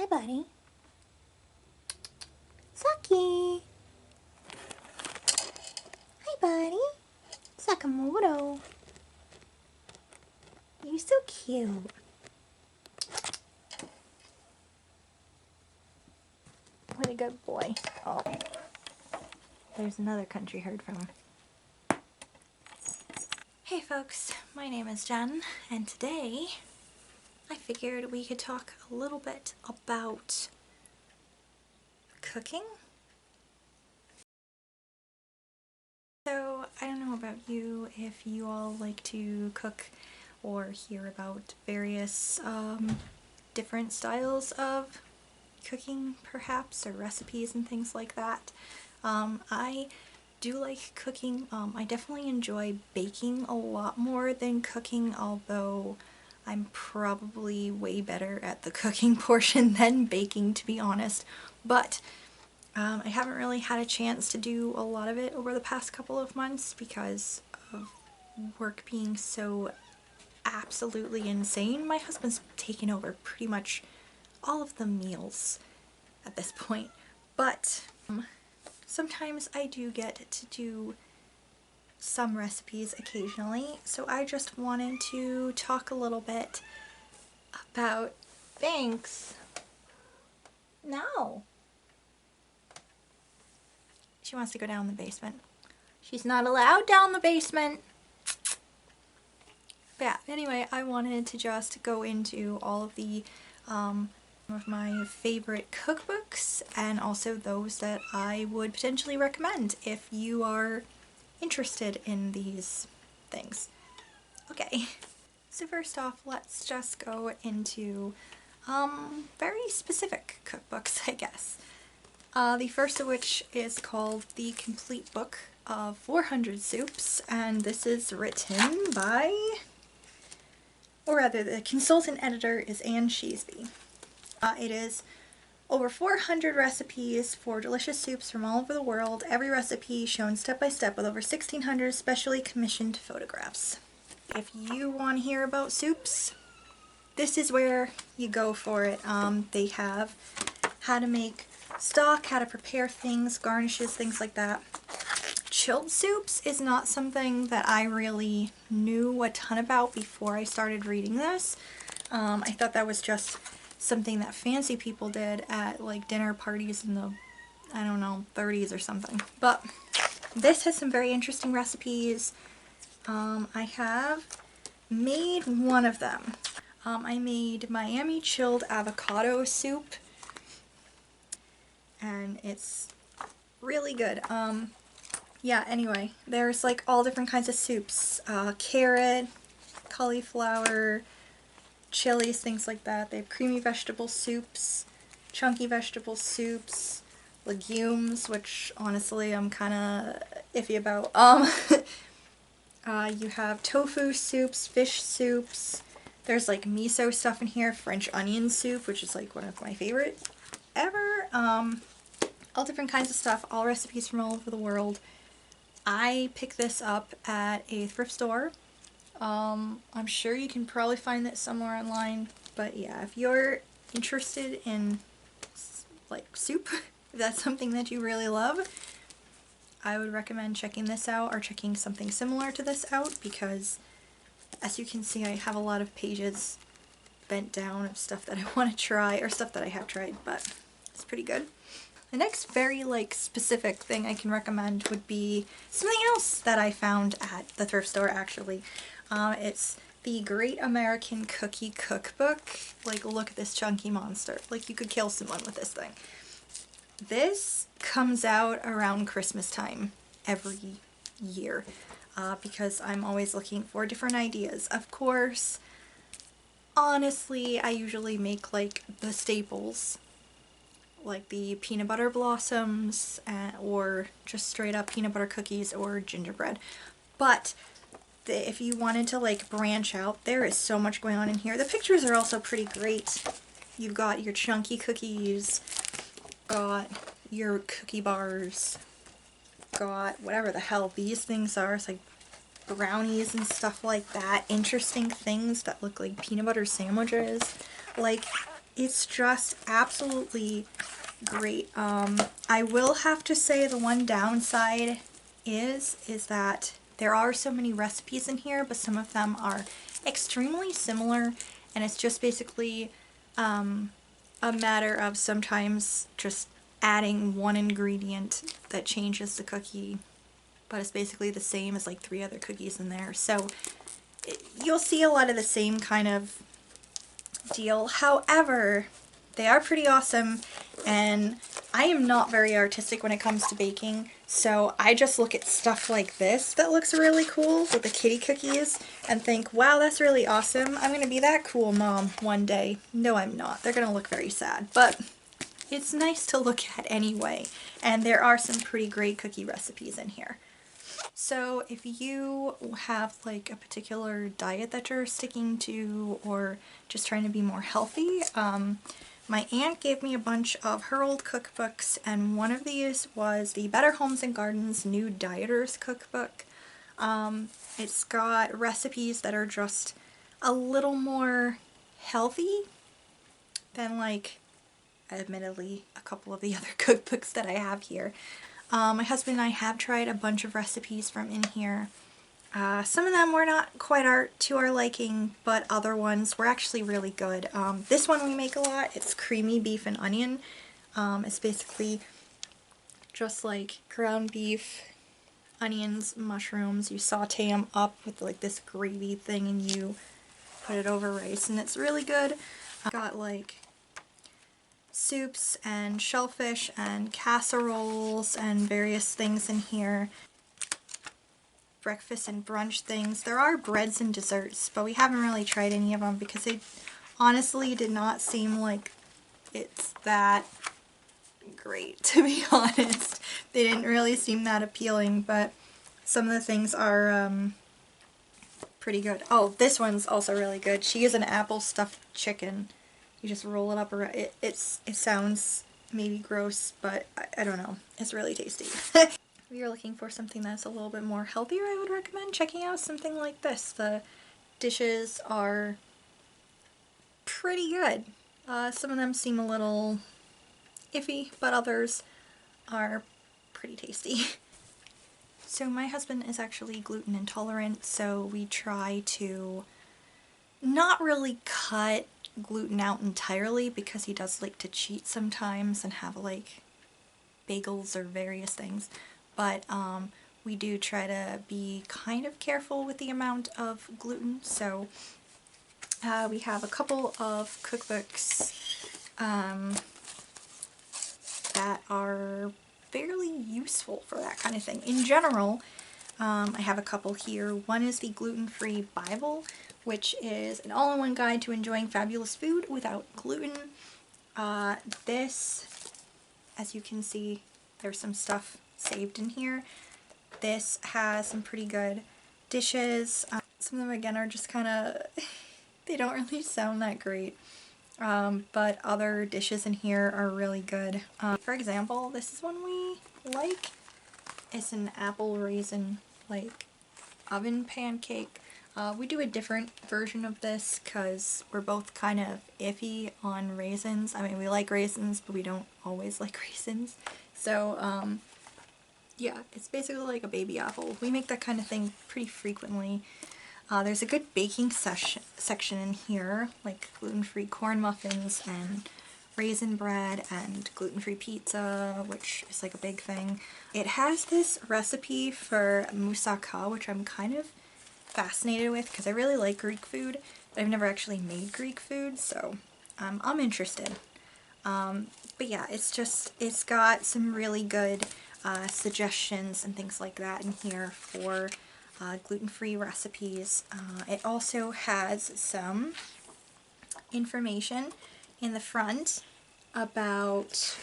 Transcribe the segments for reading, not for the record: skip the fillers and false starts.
Hi, buddy. Saki. Hi, buddy. Sakamoto. You're so cute. What a good boy. Oh, there's another country heard from him. Hey folks, my name is Jen, and today I figured we could talk a little bit about cooking. So, I don't know about you, if you all like to cook or hear about various different styles of cooking perhaps, or recipes and things like that. I do like cooking. I definitely enjoy baking a lot more than cooking, although I'm probably way better at the cooking portion than baking, to be honest. But I haven't really had a chance to do a lot of it over the past couple of months because of work being so absolutely insane. My husband's taken over pretty much all of the meals at this point, but sometimes I do get to do some recipes occasionally, so I just wanted to talk a little bit about... Thanks. No. She wants to go down the basement. She's not allowed down the basement. But yeah, anyway, I wanted to just go into all of the of my favorite cookbooks, and also those that I would potentially recommend if you are interested in these things. Okay, so first off, let's just go into very specific cookbooks, I guess. The first of which is called The Complete Book of 400 Soups, and this is written by, or rather the consultant editor is Anne Sheesby. It is over 400 recipes for delicious soups from all over the world, every recipe shown step by step with over 1,600 specially commissioned photographs. If you want to hear about soups, this is where you go for it. They have how to make stock, how to prepare things, garnishes, things like that. Chilled soups is not something that I really knew a ton about before I started reading this. I thought that was just something that fancy people did at like dinner parties in the, I don't know, 30s or something. But this has some very interesting recipes. I have made one of them. I made Miami chilled avocado soup, and it's really good. Yeah, anyway, there's like all different kinds of soups. Carrot, cauliflower, chilies, things like that. They have creamy vegetable soups, chunky vegetable soups, legumes, which honestly I'm kind of iffy about. You have tofu soups, fish soups. There's like miso stuff in here, French onion soup, which is like one of my favorite ever. All different kinds of stuff, all recipes from all over the world. I picked this up at a thrift store. I'm sure you can probably find it somewhere online, but yeah, if you're interested in like soup, if that's something that you really love, I would recommend checking this out or checking something similar to this out, because as you can see, I have a lot of pages bent down of stuff that I want to try, or stuff that I have tried, but it's pretty good. The next very like specific thing I can recommend would be something else that I found at the thrift store actually. It's the Great American Cookie Cookbook. Like, look at this chunky monster. Like, you could kill someone with this thing. This comes out around Christmas time every year because I'm always looking for different ideas. Of course, honestly, I usually make like the staples, like the peanut butter blossoms, or just straight up peanut butter cookies or gingerbread. But if you wanted to like branch out, there is so much going on in here. The pictures are also pretty great. You've got your chunky cookies, got your cookie bars, got whatever the hell these things are. It's like brownies and stuff like that. Interesting things that look like peanut butter sandwiches. Like, it's just absolutely great. I will have to say the one downside is that there are so many recipes in here, but some of them are extremely similar, and it's just basically a matter of sometimes just adding one ingredient that changes the cookie, but it's basically the same as like 3 other cookies in there. So you'll see a lot of the same kind of deal. However, they are pretty awesome, and I am not very artistic when it comes to baking, so I just look at stuff like this that looks really cool with the kitty cookies and think, wow, that's really awesome. I'm gonna be that cool mom one day. No, I'm not. They're gonna look very sad, but it's nice to look at anyway, and there are some pretty great cookie recipes in here. So if you have like a particular diet that you're sticking to, or just trying to be more healthy, my aunt gave me a bunch of her old cookbooks, and one of these was the Better Homes and Gardens New Dieters Cookbook. It's got recipes that are just a little more healthy than, like, admittedly, a couple of the other cookbooks that I have here. My husband and I have tried a bunch of recipes from in here. Some of them were not quite to our liking, but other ones were actually really good. This one we make a lot. It's creamy beef and onion. It's basically just like ground beef, onions, mushrooms. You saute them up with like this gravy thing, and you put it over rice, and it's really good. Got like soups and shellfish and casseroles and various things in here. Breakfast and brunch things. There are breads and desserts, but we haven't really tried any of them because they honestly did not seem like it's that great, to be honest. They didn't really seem that appealing, but some of the things are pretty good. Oh, this one's also really good. She is an apple stuffed chicken. You just roll it up around. It sounds maybe gross, but I don't know. It's really tasty. If you're looking for something that's a little bit more healthier, I would recommend checking out something like this. The dishes are pretty good. Some of them seem a little iffy, but others are pretty tasty. So my husband is actually gluten intolerant, so we try to not really cut gluten out entirely, because he does like to cheat sometimes and have like bagels or various things. But we do try to be kind of careful with the amount of gluten. So we have a couple of cookbooks that are fairly useful for that kind of thing. In general, I have a couple here. One is the Gluten-Free Bible, which is an all-in-one guide to enjoying fabulous food without gluten. This, as you can see, there's some stuff saved in here. This has some pretty good dishes. Some of them again are just kind of, they don't really sound that great. But other dishes in here are really good. For example, this is one we like. It's an apple raisin like oven pancake. We do a different version of this because we're both kind of iffy on raisins. I mean, we like raisins, but we don't always like raisins. So, yeah, it's basically like a baby apple. We make that kind of thing pretty frequently. There's a good baking section in here, like gluten-free corn muffins and raisin bread and gluten-free pizza, which is like a big thing. It has this recipe for moussaka, which I'm kind of fascinated with because I really like Greek food, but I've never actually made Greek food, so I'm interested. But yeah, it's got some really good suggestions and things like that in here for gluten-free recipes. It also has some information in the front about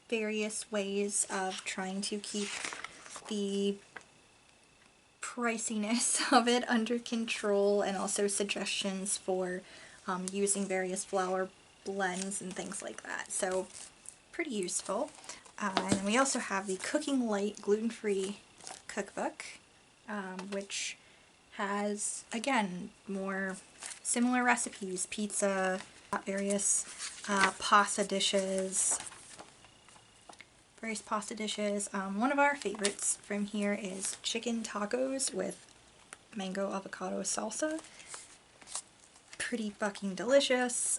various ways of trying to keep the priciness of it under control, and also suggestions for using various flour blends and things like that. So pretty useful. And then we also have the Cooking Light Gluten-Free Cookbook, which has, again, more similar recipes, pizza, various pasta dishes. One of our favorites from here is chicken tacos with mango avocado salsa. Pretty fucking delicious.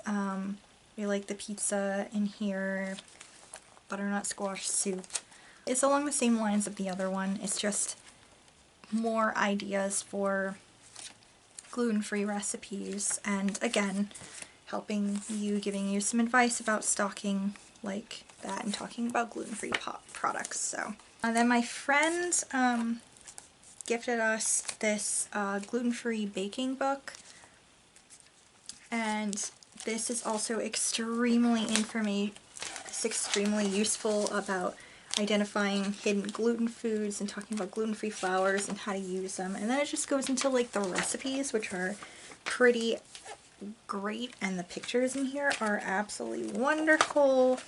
We like the pizza in here. Butternut squash soup. It's along the same lines of the other one. It's just more ideas for gluten-free recipes, and again, giving you some advice about stocking like that and talking about gluten-free products. So then my friend gifted us this gluten-free baking book, and this is also extremely useful about identifying hidden gluten foods and talking about gluten-free flours and how to use them. And then it just goes into like the recipes, which are pretty great, and the pictures in here are absolutely wonderful.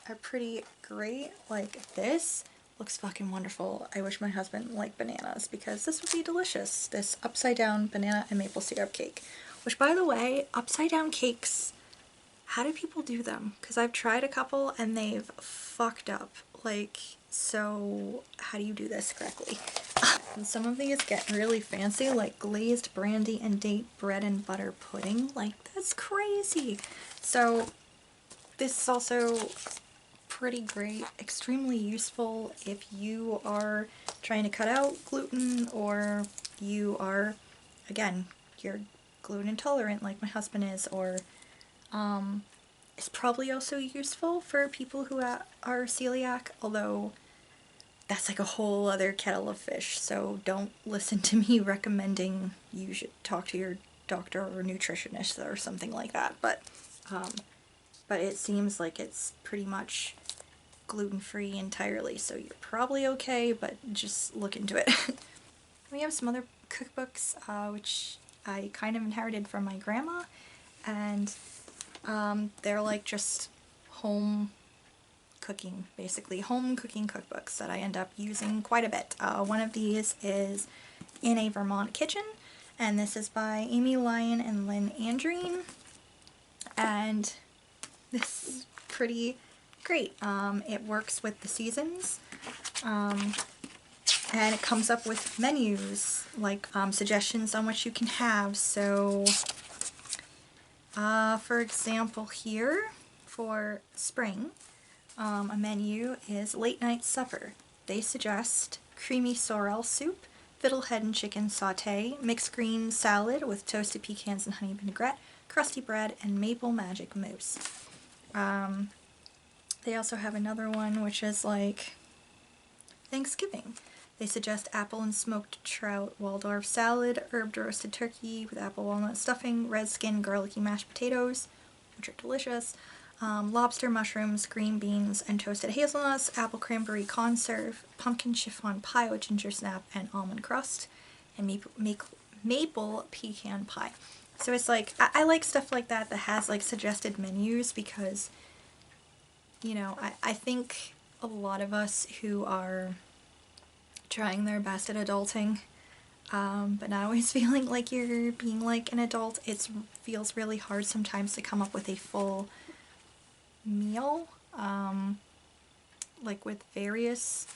Are pretty great. Like, this looks fucking wonderful. I wish my husband liked bananas because this would be delicious. This upside down banana and maple syrup cake, which, by the way, upside down cakes, how do people do them? Because I've tried a couple and they've fucked up. Like, so how do you do this correctly? And some of these get really fancy, like glazed brandy and date bread and butter pudding. Like, that's crazy. So this is also pretty great, extremely useful if you are trying to cut out gluten, or you are, again, you're gluten intolerant like my husband is, or it's probably also useful for people who are celiac, although that's like a whole other kettle of fish, so don't listen to me recommending you should talk to your doctor or nutritionist or something like that. But it seems like it's pretty much gluten-free entirely, so you're probably okay, but just look into it. We have some other cookbooks, which I kind of inherited from my grandma, and they're like just home cooking, basically home cooking cookbooks that I end up using quite a bit. One of these is In a Vermont Kitchen, and this is by Amy Lyon and Lynn Andreen, and this is pretty great. It works with the seasons, and it comes up with menus, like suggestions on what you can have. So for example, here for spring, a menu is late night supper. They suggest creamy sorrel soup, fiddlehead and chicken sauté, mixed green salad with toasted pecans and honey vinaigrette, crusty bread, and maple magic mousse. They also have another one which is like Thanksgiving. They suggest apple and smoked trout Waldorf salad, herbed roasted turkey with apple walnut stuffing, red skin garlicky mashed potatoes, which are delicious, lobster, mushrooms, green beans, and toasted hazelnuts, apple cranberry conserve, pumpkin chiffon pie with ginger snap and almond crust, and maple pecan pie. So it's like, I like stuff like that has like suggested menus, because, you know, I think a lot of us who are trying their best at adulting, but not always feeling like you're being like an adult, it feels really hard sometimes to come up with a full meal, like with various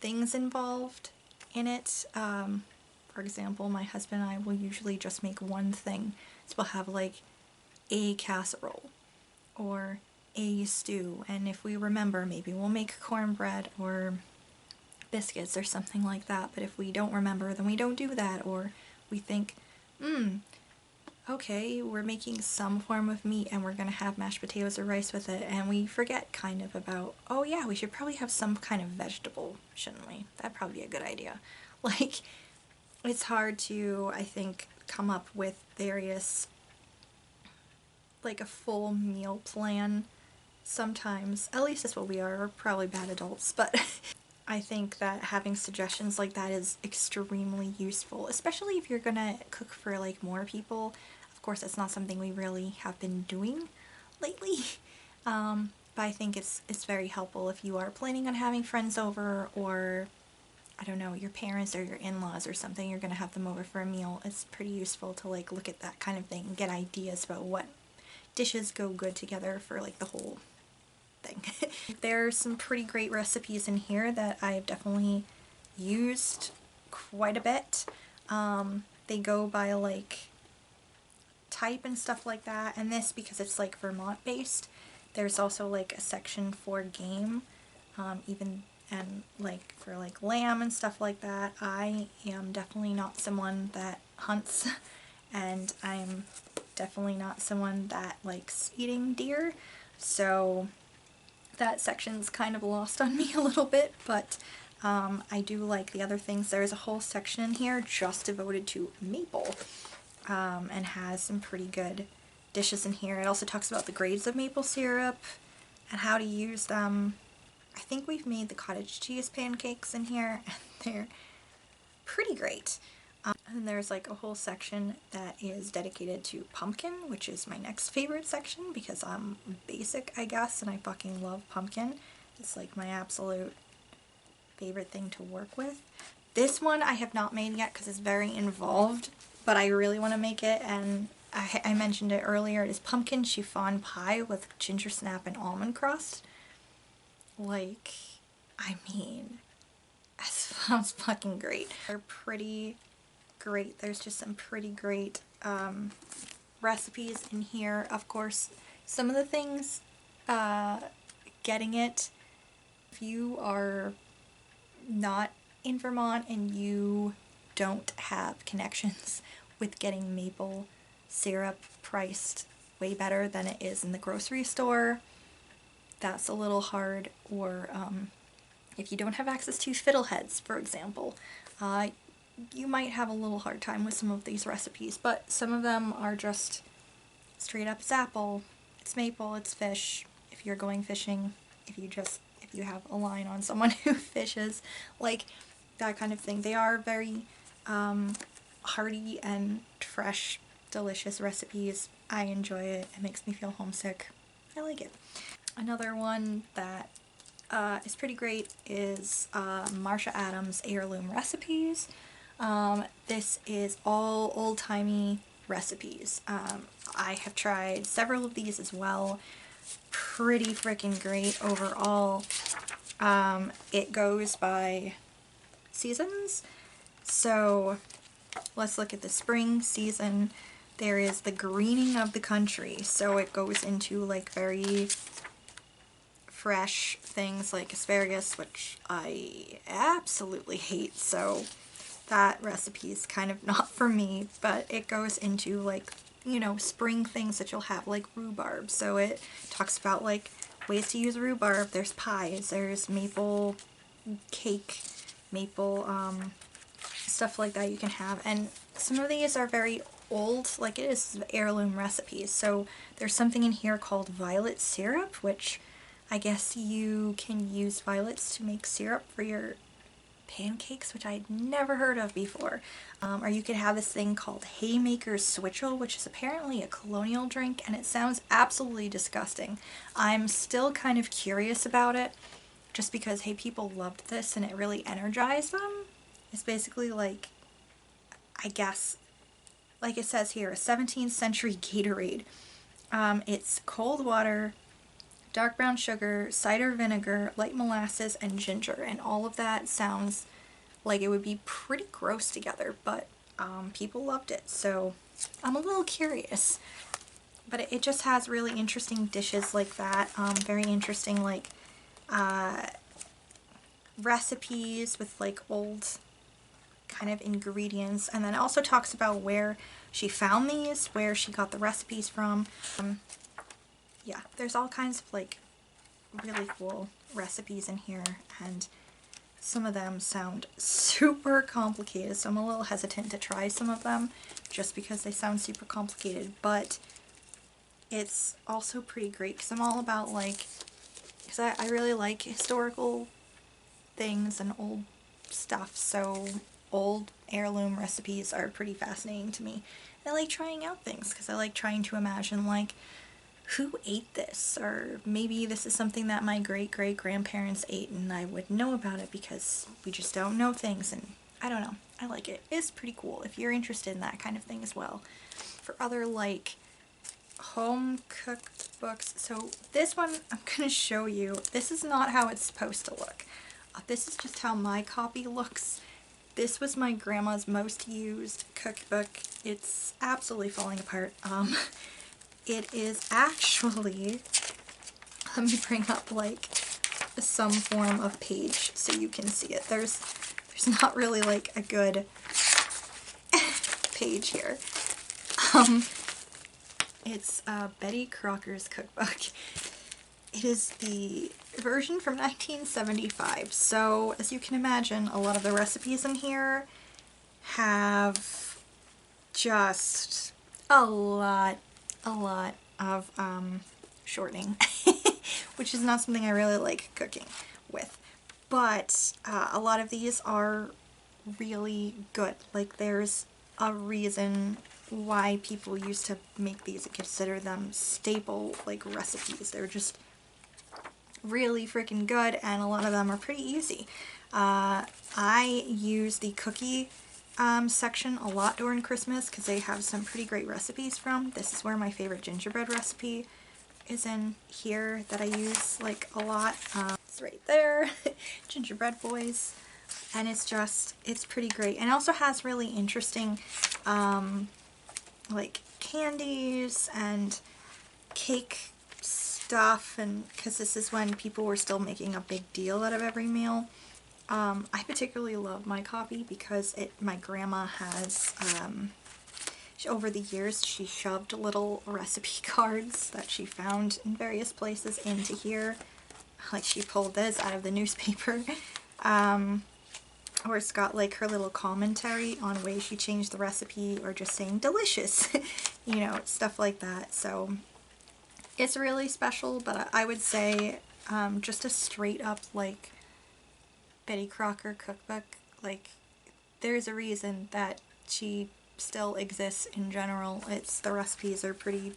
things involved in it. For example, my husband and I will usually just make one thing. So we'll have like a casserole or a stew, and if we remember, maybe we'll make cornbread or biscuits or something like that. But if we don't remember, then we don't do that, or we think, okay, we're making some form of meat and we're gonna have mashed potatoes or rice with it, and we forget kind of about, oh yeah, we should probably have some kind of vegetable, shouldn't we? That'd probably be a good idea. Like, it's hard to, I think, come up with various, like a full meal plan sometimes. At least that's what we are. We're probably bad adults, but I think that having suggestions like that is extremely useful, especially if you're gonna cook for like more people. Of course, that's not something we really have been doing lately, but I think it's very helpful if you are planning on having friends over, or I don't know, your parents or your in-laws or something, you're gonna have them over for a meal, it's pretty useful to like look at that kind of thing and get ideas about what dishes go good together for like the whole thing. There's some pretty great recipes in here that I've definitely used quite a bit. They go by like type and stuff like that, and this, because it's like Vermont based, there's also like a section for game, even, and like for like lamb and stuff like that. I am definitely not someone that hunts and I'm definitely not someone that likes eating deer, so that section's kind of lost on me a little bit, but I do like the other things. There's a whole section in here just devoted to maple, and has some pretty good dishes in here. It also talks about the grades of maple syrup and how to use them. I think we've made the cottage cheese pancakes in here, and they're pretty great. And there's like a whole section that is dedicated to pumpkin, which is my next favorite section because I'm basic, I guess, and I fucking love pumpkin. It's like my absolute favorite thing to work with. This one I have not made yet because it's very involved, but I really want to make it, and I mentioned it earlier. It is pumpkin chiffon pie with ginger snap and almond crust. Like, I mean, that sounds fucking great. They're pretty great. There's just some pretty great recipes in here. Of course, some of the things, getting it, if you are not in Vermont and you don't have connections with getting maple syrup priced way better than it is in the grocery store, that's a little hard. Or if you don't have access to fiddleheads, for example, you might have a little hard time with some of these recipes, but some of them are just straight up, it's apple, it's maple, it's fish, if you're going fishing, if you have a line on someone who fishes, like that kind of thing. They are very hearty and fresh, delicious recipes. I enjoy it. It makes me feel homesick. I like it. Another one that is pretty great is Marcia Adams' Heirloom Recipes. This is all old-timey recipes. I have tried several of these as well. Pretty freaking great overall. It goes by seasons. So let's look at the spring season. There is the greening of the country. So it goes into like very fresh things like asparagus, which I absolutely hate. So that recipe is kind of not for me, but it goes into like, you know, spring things that you'll have, like rhubarb. So it talks about like ways to use rhubarb. There's pies, there's maple cake, maple stuff like that you can have. And some of these are very old, like it is heirloom recipes. So there's something in here called violet syrup, which I guess you can use violets to make syrup for your pancakes, which I'd never heard of before. Or you could have this thing called Haymaker Switchel, which is apparently a colonial drink, and it sounds absolutely disgusting. I'm still kind of curious about it, just because, hey, people loved this and it really energized them. It's basically like, I guess, like it says here, a 17th century Gatorade. It's cold water, dark brown sugar, cider vinegar, light molasses, and ginger, and all of that sounds like it would be pretty gross together, but people loved it, so I'm a little curious. But it just has really interesting dishes like that, very interesting like recipes with like old kind of ingredients, and then it also talks about where she found these, where she got the recipes from. Yeah, there's all kinds of like really cool recipes in here, and some of them sound super complicated, so I'm a little hesitant to try some of them just because they sound super complicated, but it's also pretty great because I'm all about like, because I really like historical things and old stuff, so old heirloom recipes are pretty fascinating to me. I like trying out things because I like trying to imagine like who ate this? Or maybe this is something that my great-great-grandparents ate and I would know about it because we just don't know things, and I don't know. I like it. It's pretty cool if you're interested in that kind of thing as well. For other like home cooked books, so this one I'm gonna show you. This is not how it's supposed to look. This is just how my copy looks. This was my grandma's most used cookbook. It's absolutely falling apart. It is actually, let me bring up like some form of page so you can see it. There's not really like a good page here. It's Betty Crocker's cookbook. It is the version from 1975. So as you can imagine, a lot of the recipes in here have just a lot of shortening, which is not something I really like cooking with. But a lot of these are really good. Like there's a reason why people used to make these and consider them staple like recipes. They're just really freaking good, and a lot of them are pretty easy. I use the cookie section a lot during Christmas because they have some pretty great recipes from. This is where my favorite gingerbread recipe is in here that I use like a lot. It's right there, Gingerbread Boys, and it's pretty great. And it also has really interesting like candies and cake stuff, and because this is when people were still making a big deal out of every meal. I particularly love my copy because my grandma has, over the years, she shoved little recipe cards that she found in various places into here. Like she pulled this out of the newspaper. Or it's got like her little commentary on ways she changed the recipe, or just saying delicious, you know, stuff like that. So it's really special, but I would say just a straight up like Betty Crocker cookbook, like there's a reason that she still exists in general. The recipes are pretty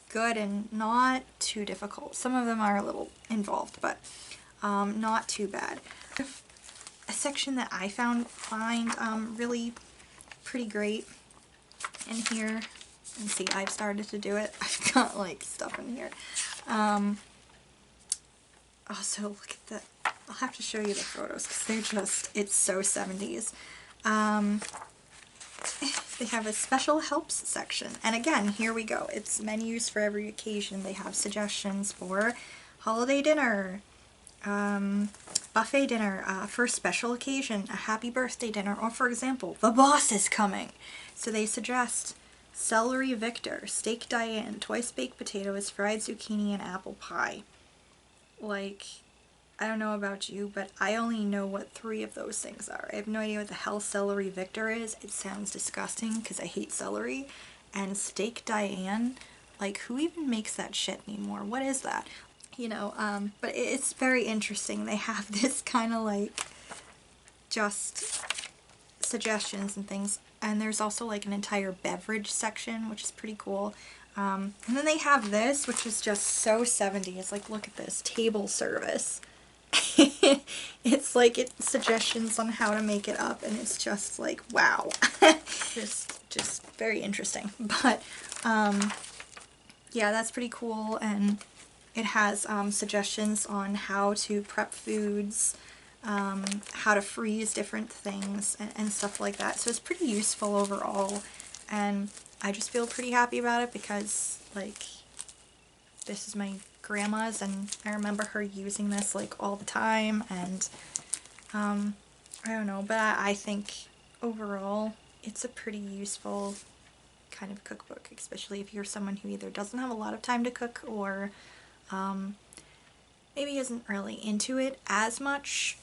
good and not too difficult. Some of them are a little involved, but not too bad. A section that I find really pretty great in here, and see, I've started to do it. I've got like stuff in here. Also, look at that. I'll have to show you the photos because they're just, it's so 70s. They have a special helps section. And again, here we go. It's menus for every occasion. They have suggestions for holiday dinner, buffet dinner, for a special occasion, a happy birthday dinner, or for example, the boss is coming. So they suggest celery Victor, steak Diane, twice baked potatoes, fried zucchini, and apple pie. Like, I don't know about you, but I only know what 3 of those things are. I have no idea what the hell celery Victor is. It sounds disgusting because I hate celery. And steak Diane, like who even makes that shit anymore? What is that? You know, but it's very interesting. They have this kind of like just suggestions and things. And there's also like an entire beverage section, which is pretty cool. And then they have this, which is just so 70s. Like, look at this, table service. It's like suggestions on how to make it up, and it's just like, wow. just very interesting. But yeah, that's pretty cool, and it has suggestions on how to prep foods, how to freeze different things, and stuff like that. So it's pretty useful overall, and I just feel pretty happy about it because, like, this is my grandma's, and I remember her using this, like, all the time, and, I don't know, but I think overall it's a pretty useful kind of cookbook, especially if you're someone who either doesn't have a lot of time to cook or, maybe isn't really into it as much.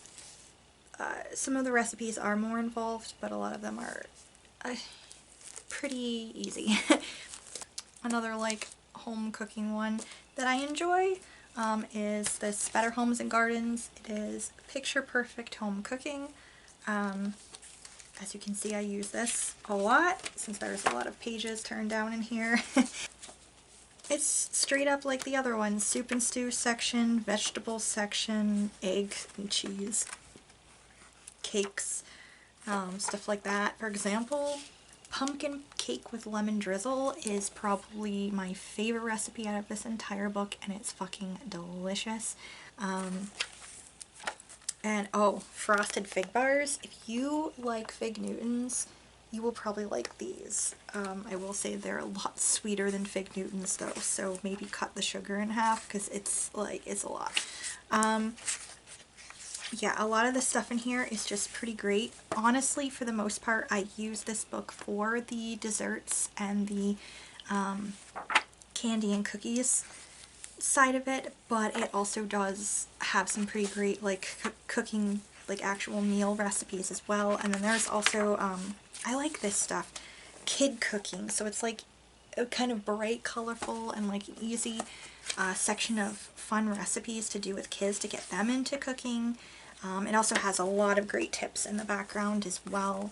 Some of the recipes are more involved, but a lot of them are pretty easy. Another like home cooking one that I enjoy is this Better Homes and Gardens. It is picture perfect home cooking. As you can see, I use this a lot since there's a lot of pages turned down in here. It's straight up like the other ones. Soup and stew section, vegetable section, egg and cheese, cakes, stuff like that. For example, pumpkin cake with lemon drizzle is probably my favorite recipe out of this entire book, and it's fucking delicious. And oh, frosted fig bars. If you like fig Newtons, you will probably like these. I will say they're a lot sweeter than fig Newtons though, so maybe cut the sugar in half because it's a lot. Yeah, a lot of the stuff in here is just pretty great. Honestly, for the most part, I use this book for the desserts and the candy and cookies side of it, but it also does have some pretty great like cooking, like actual meal recipes as well. And then there's also I like this stuff, kid cooking, so it's like a kind of bright, colorful, and like easy section of fun recipes to do with kids to get them into cooking. It also has a lot of great tips in the background as well.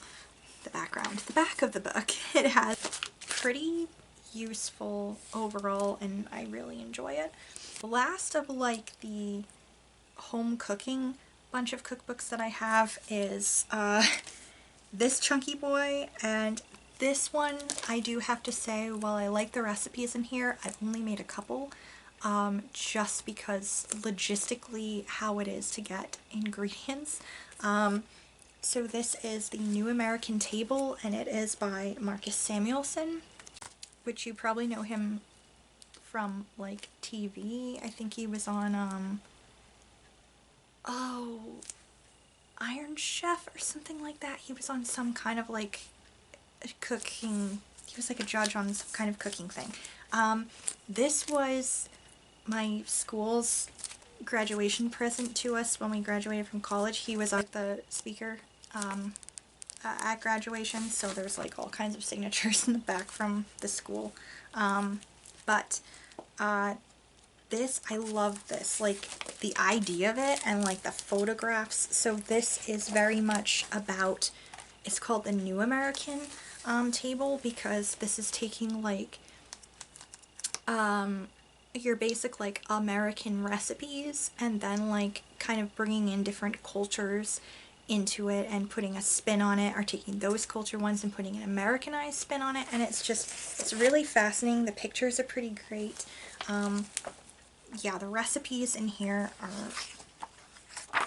The back of the book, it has pretty useful overall, and I really enjoy it. The last of like the home cooking bunch of cookbooks that I have is this chunky boy, and this one I do have to say, while I like the recipes in here, I've only made a couple just because logistically how it is to get ingredients. So this is the New American Table, and it is by Marcus Samuelsson, which you probably know him from like TV. I think he was on oh, Iron Chef or something like that. He was on some kind of like cooking, he was like a judge on some kind of cooking thing. This was my school's graduation present to us when we graduated from college. He was like the speaker at graduation, so there's like all kinds of signatures in the back from the school. But this, I love this, like the idea of it and like the photographs. So this is very much about, it's called the New American Table, because this is taking like your basic like American recipes and then like kind of bringing in different cultures into it and putting a spin on it, or taking those culture ones and putting an Americanized spin on it. And it's just, it's really fascinating. The pictures are pretty great. Yeah, the recipes in here are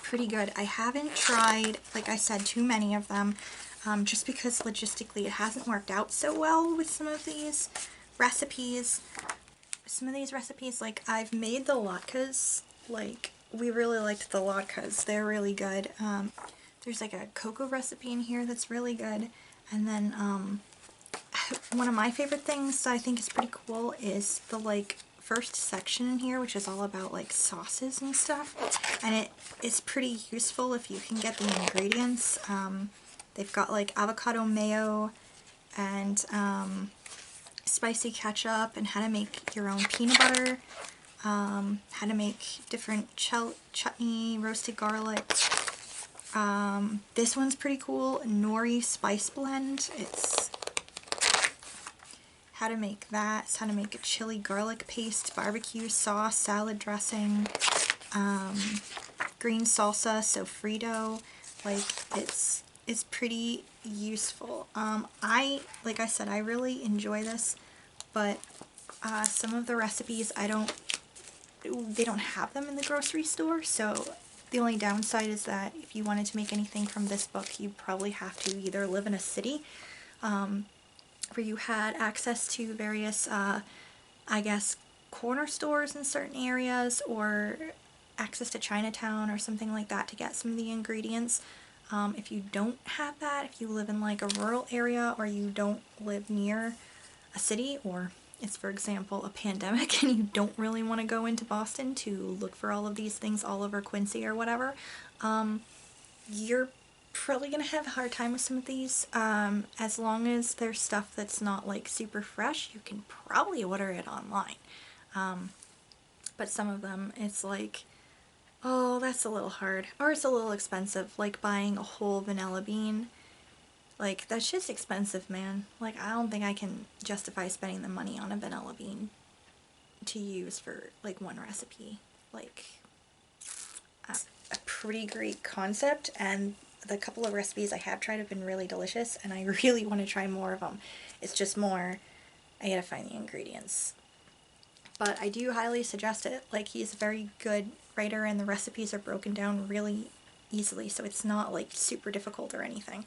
pretty good. I haven't tried, like I said, too many of them, just because logistically it hasn't worked out so well with some of these recipes. Like I've made the latkes, like we really liked the latkes. They're really good. There's like a cocoa recipe in here that's really good. And then one of my favorite things that I think is pretty cool is the like first section in here, which is all about like sauces and stuff. And it is pretty useful if you can get the ingredients. They've got like avocado mayo and spicy ketchup, and how to make your own peanut butter, how to make different chutney, roasted garlic. This one's pretty cool, nori spice blend. It's how to make that. It's how to make a chili garlic paste, barbecue sauce, salad dressing, green salsa, sofrito. Like it's pretty useful. Like I said, I really enjoy this, but some of the recipes they don't have them in the grocery store, so the only downside is that if you wanted to make anything from this book, you probably have to either live in a city where you had access to various, I guess, corner stores in certain areas, or access to Chinatown or something like that to get some of the ingredients. If you don't have that, if you live in like a rural area, or you don't live near a city, or it's, for example, a pandemic and you don't really want to go into Boston to look for all of these things all over Quincy or whatever, you're probably going to have a hard time with some of these. As long as there's stuff that's not like super fresh, you can probably order it online. But some of them, it's like, oh, that's a little hard, or it's a little expensive, like buying a whole vanilla bean. Like, that's just expensive, man. Like, I don't think I can justify spending the money on a vanilla bean. to use for like one recipe. Like a pretty great concept, and the couple of recipes I have tried have been really delicious, and I really want to try more of them. It's just more, I gotta find the ingredients. But I do highly suggest it. Like, he's a very good writer, and the recipes are broken down really easily, so it's not like super difficult or anything.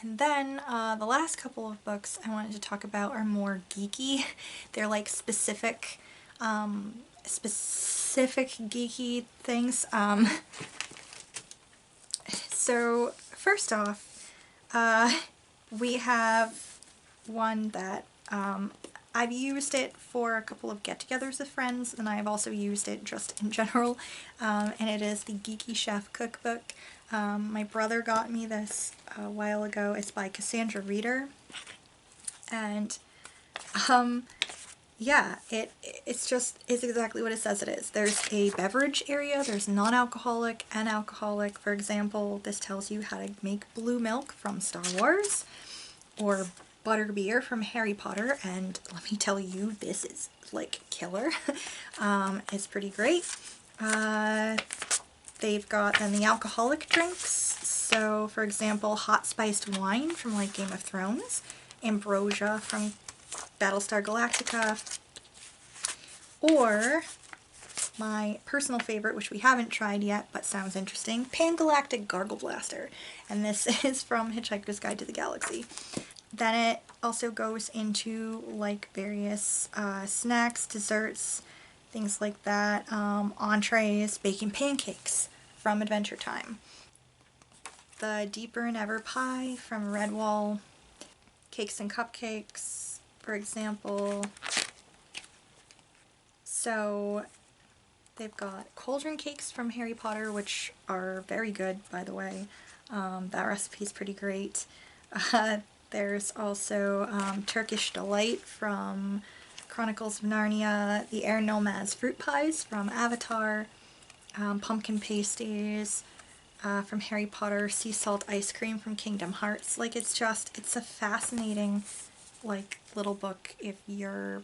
And then the last couple of books I wanted to talk about are more geeky. They're like specific geeky things. So first off, we have one that I've used it for a couple of get-togethers with friends, and I've also used it just in general, and it is the Geeky Chef Cookbook. My brother got me this a while ago. It's by Cassandra Reeder, and yeah, it's exactly what it says it is. There's a beverage area, there's non-alcoholic and alcoholic. For example, this tells you how to make blue milk from Star Wars, or butterbeer from Harry Potter, and let me tell you, this is like killer. It's pretty great. They've got then the alcoholic drinks. So for example, hot spiced wine from like Game of Thrones, ambrosia from Battlestar Galactica, or my personal favorite, which we haven't tried yet but sounds interesting, Pan-Galactic Gargle Blaster, and this is from Hitchhiker's Guide to the Galaxy. Then it also goes into like various snacks, desserts, things like that, entrees, baking pancakes from Adventure Time, the Deeper and Ever pie from Redwall, cakes and cupcakes, for example. So they've got cauldron cakes from Harry Potter, which are very good, by the way. That recipe's pretty great. There's also Turkish Delight from Chronicles of Narnia, the Air Nomads fruit pies from Avatar, pumpkin pasties from Harry Potter, sea salt ice cream from Kingdom Hearts. Like, it's a fascinating like little book if you're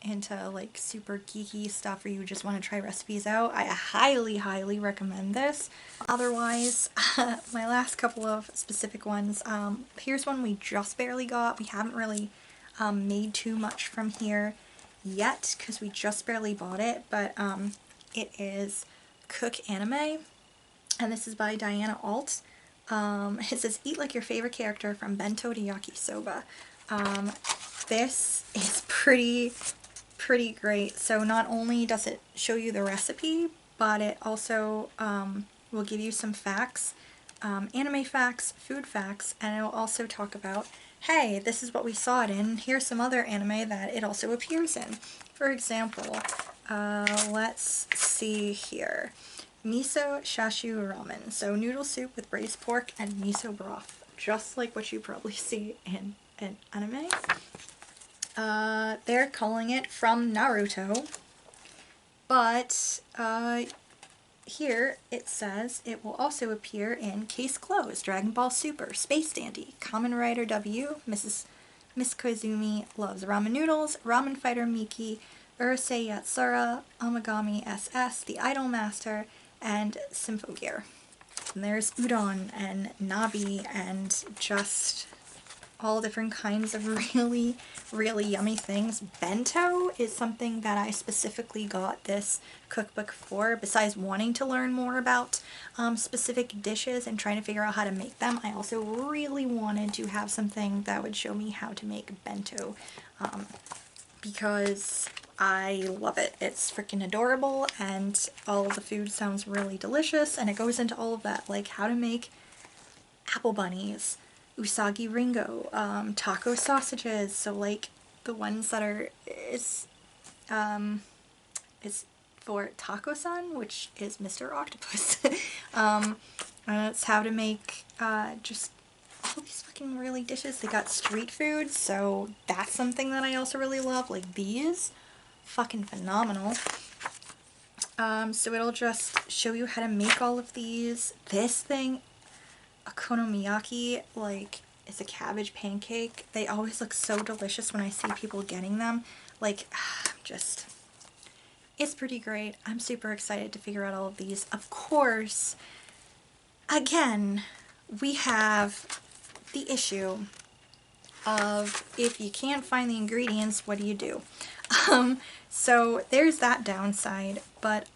into like super geeky stuff or you just want to try recipes out. I highly recommend this. Otherwise, my last couple of specific ones, here's one we just barely got. We haven't really made too much from here yet because we just barely bought it, but it is Cook Anime, and this is by Diana Alt. It says, eat like your favorite character from bento to yakisoba. This is pretty great. So not only does it show you the recipe, but it also will give you some facts, anime facts, food facts, and it will also talk about, hey, this is what we saw it in, here's some other anime that it also appears in. For example, let's see here. Miso shashu ramen, so noodle soup with braised pork and miso broth, just like what you probably see in an anime. They're calling it from Naruto, but here it says it will also appear in Case Closed, Dragon Ball Super, Space Dandy, Kamen Rider W, Miss Koizumi Loves Ramen Noodles, Ramen Fighter Miki, Urusei Yatsura, Omagami SS, The Idol Master, and Symphogear. And there's udon and nabi and just all different kinds of really yummy things. Bento is something that I specifically got this cookbook for. Besides wanting to learn more about specific dishes and trying to figure out how to make them, I also really wanted to have something that would show me how to make bento, because I love it. It's freaking adorable, and all of the food sounds really delicious, and it goes into all of that, like how to make apple bunnies, usagi ringo, taco sausages, so like the ones that are, it's for Taco-san, which is Mr. Octopus. It's how to make just all these fucking really dishes. They got street food, so that's something that I also really love. Like these, fucking phenomenal. So it'll just show you how to make all of these. This thing, okonomiyaki, like, it's a cabbage pancake. They always look so delicious when I see people getting them. Like, just It's pretty great. I'm super excited to figure out all of these. Of course, again, we have the issue of if you can't find the ingredients, what do you do? So there's that downside, but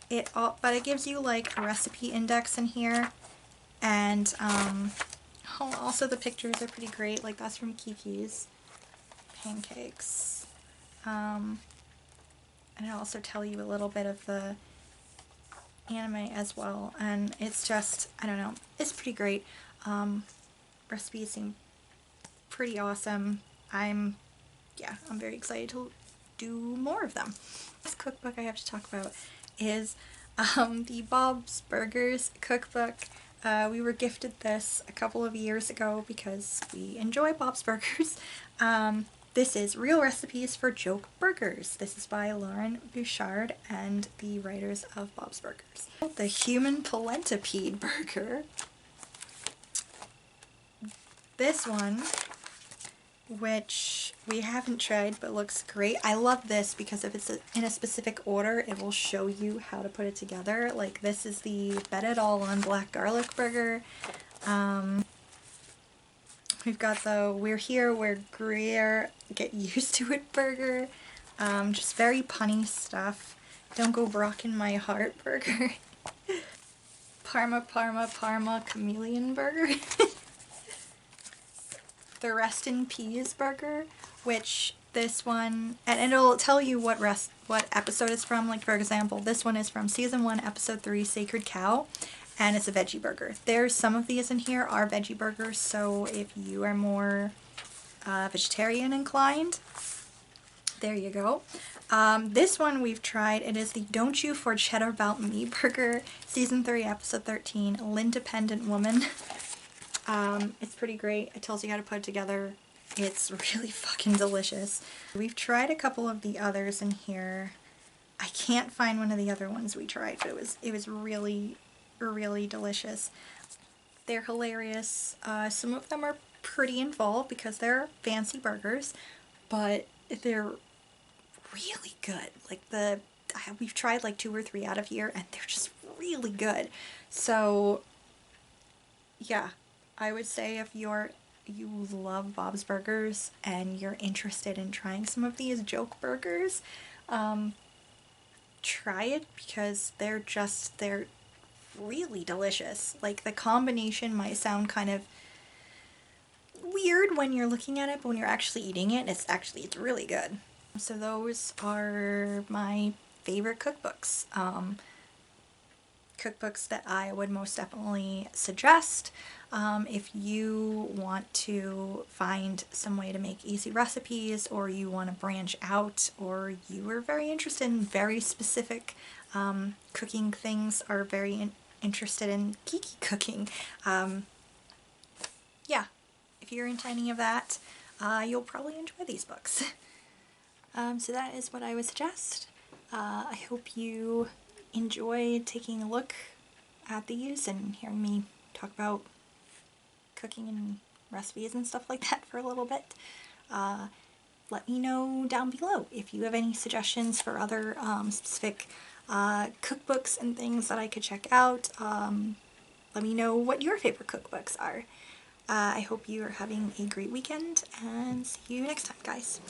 it gives you like a recipe index in here, and also the pictures are pretty great. Like that's from Geeky's pancakes, and it'll also tell you a little bit of the anime as well, and it's just, I don't know, it's pretty great. Recipes seem pretty awesome. I'm very excited to do more of them. This cookbook I have to talk about is the Bob's Burgers cookbook. We were gifted this a couple of years ago because we enjoy Bob's Burgers. This is Real Recipes for Joke Burgers. This is by Lauren Bouchard and the writers of Bob's Burgers. The Human Polentipede Burger. This one, which we haven't tried but looks great. I love this because if it's in a specific order, it will show you how to put it together. Like this is the Bet It All on Black Garlic Burger. We've got the We're Here, We're Gruyere, Get Used to It burger. Just very punny stuff. Don't Go Brockin' My Heart burger. Parma, Parma, Parma Chameleon burger. The Rest in Peas burger, which this one, and it'll tell you what episode it's from. Like for example, this one is from season 1, episode 3, Sacred Cow, and it's a veggie burger. There's some of these in here are veggie burgers, so if you are more vegetarian inclined, there you go. This one we've tried. It is the Don't You For Cheddar About Me burger, season 3, episode 13, L'Independent Woman. It's pretty great. It tells you how to put it together. It's really fucking delicious. We've tried a couple of the others in here. I can't find one of the other ones we tried, but it was really, really delicious. They're hilarious. Some of them are pretty involved because they're fancy burgers, but they're really good. Like we've tried like 2 or 3 out of here, and they're just really good. So yeah, I would say if you love Bob's Burgers and you're interested in trying some of these joke burgers, try it because they're really delicious. Like the combination might sound kind of weird when you're looking at it, but when you're actually eating it, it's really good. So those are my favorite cookbooks. Cookbooks that I would most definitely suggest. If you want to find some way to make easy recipes, or you want to branch out, or you are very interested in very specific cooking things, or very interested in geeky cooking, yeah, if you're into any of that, you'll probably enjoy these books. So that is what I would suggest. I hope you enjoy taking a look at these and hearing me talk about cooking and recipes and stuff like that for a little bit. Let me know down below if you have any suggestions for other specific cookbooks and things that I could check out. Let me know what your favorite cookbooks are. I hope you are having a great weekend, and see you next time, guys.